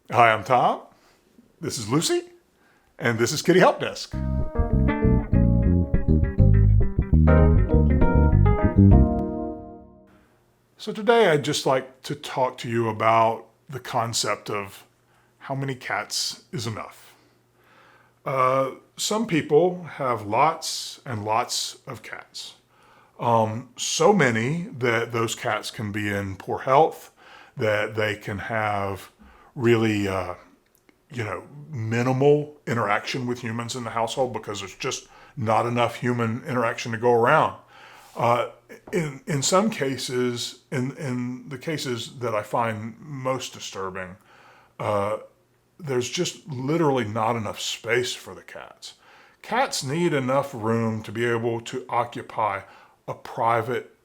Hi, I'm Tom. This is Lucy, and this is Kitty Help Desk. So today I'd just like to talk to you about the concept of how many cats is enough. Some people have lots and lots of cats. So many that those cats can be in poor health, that they can have really minimal interaction with humans in the household because there's just not enough human interaction to go around. In some cases, in the cases that I find most disturbing, there's just literally not enough space for the cats. Cats need enough room to be able to occupy a private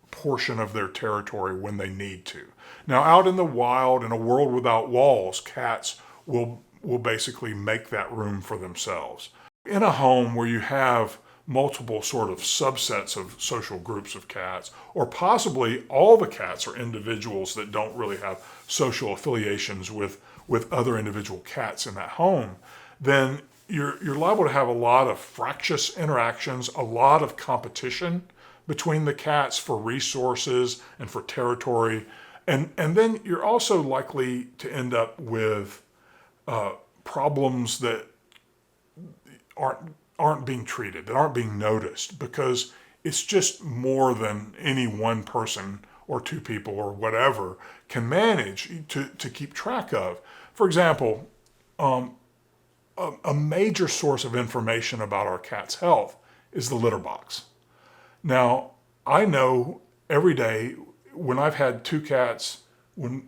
portion of their territory when they need to. Now, out in the wild, in a world without walls, cats will basically make that room for themselves. In a home where you have multiple sort of subsets of social groups of cats, or possibly all the cats are individuals that don't really have social affiliations with other individual cats in that home, then you're liable to have a lot of fractious interactions, a lot of competition between the cats for resources and for territory. And then you're also likely to end up with problems that aren't being treated, that aren't being noticed, because it's just more than any one person or two people or whatever can manage to keep track of. For example, a major source of information about our cat's health is the litter box. Now, I know every day when I've had two cats, when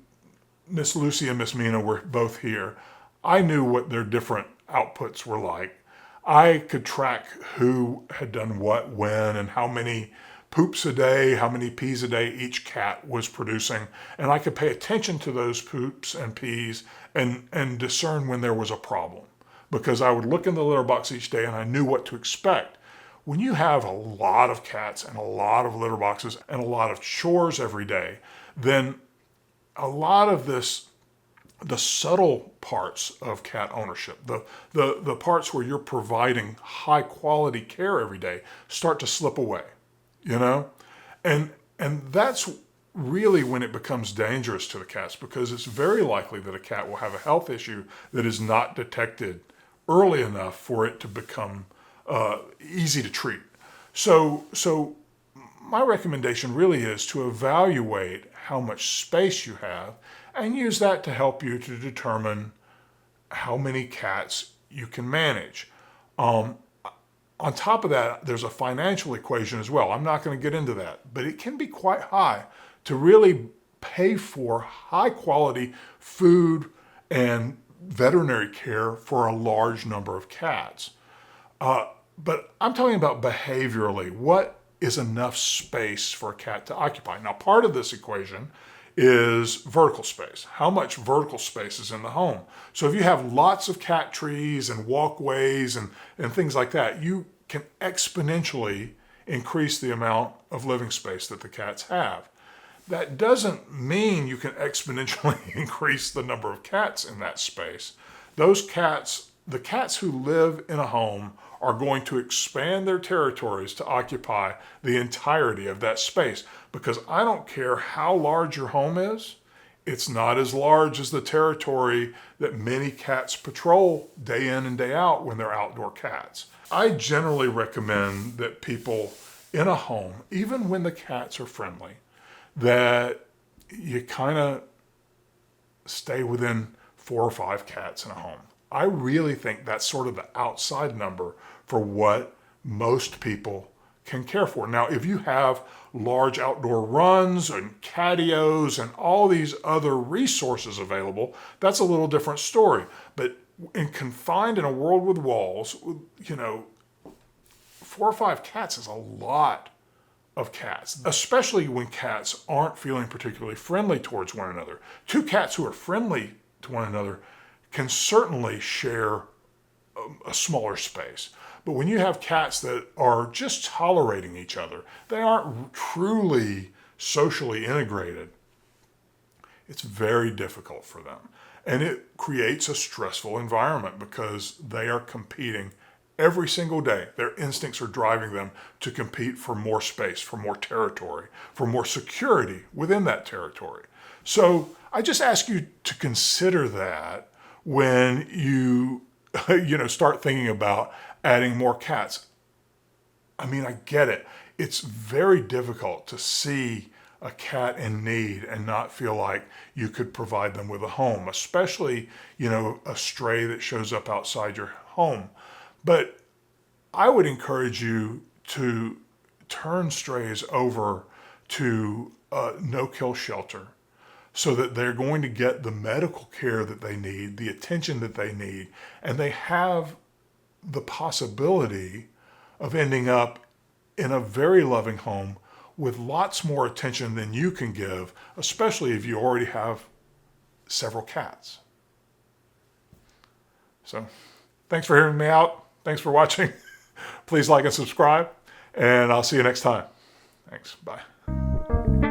Miss Lucy and Miss Mina were both here, I knew what their different outputs were like. I could track who had done what when and how many poops a day, how many pees a day each cat was producing. And I could pay attention to those poops and pees and discern when there was a problem, because I would look in the litter box each day and I knew what to expect. When you have a lot of cats and a lot of litter boxes and a lot of chores every day, then a lot of the subtle parts of cat ownership, the parts where you're providing high quality care every day, start to slip away, you know? And that's really when it becomes dangerous to the cats, because it's very likely that a cat will have a health issue that is not detected early enough for it to become easy to treat. So my recommendation really is to evaluate how much space you have and use that to help you to determine how many cats you can manage. On top of that, there's a financial equation as well. I'm not going to get into that, but it can be quite high to really pay for high quality food and veterinary care for a large number of cats. But I'm talking about behaviorally. What is enough space for a cat to occupy? Now, part of this equation is vertical space. How much vertical space is in the home? So if you have lots of cat trees and walkways and things like that, you can exponentially increase the amount of living space that the cats have. That doesn't mean you can exponentially increase the number of cats in that space. Those cats, the cats who live in a home, are going to expand their territories to occupy the entirety of that space, because I don't care how large your home is, it's not as large as the territory that many cats patrol day in and day out when they're outdoor cats. I generally recommend that people in a home, even when the cats are friendly, that you kind of stay within 4 or 5 cats in a home. I really think that's sort of the outside number for what most people can care for. Now, if you have large outdoor runs and catios and all these other resources available, that's a little different story. But confined in a world with walls, 4 or 5 cats is a lot of cats, especially when cats aren't feeling particularly friendly towards one another. 2 cats who are friendly to one another can certainly share a smaller space. But when you have cats that are just tolerating each other, they aren't truly socially integrated, It's very difficult for them. And it creates a stressful environment because they are competing every single day. Their instincts are driving them to compete for more space, for more territory, for more security within that territory. So I just ask you to consider that when you, start thinking about adding more cats. I mean, I get it. It's very difficult to see a cat in need and not feel like you could provide them with a home, especially, a stray that shows up outside your home. But I would encourage you to turn strays over to a no-kill shelter so that they're going to get the medical care that they need, the attention that they need, and they have the possibility of ending up in a very loving home with lots more attention than you can give, especially if you already have several cats. So, thanks for hearing me out. Thanks for watching. Please like and subscribe, and I'll see you next time. Thanks. Bye.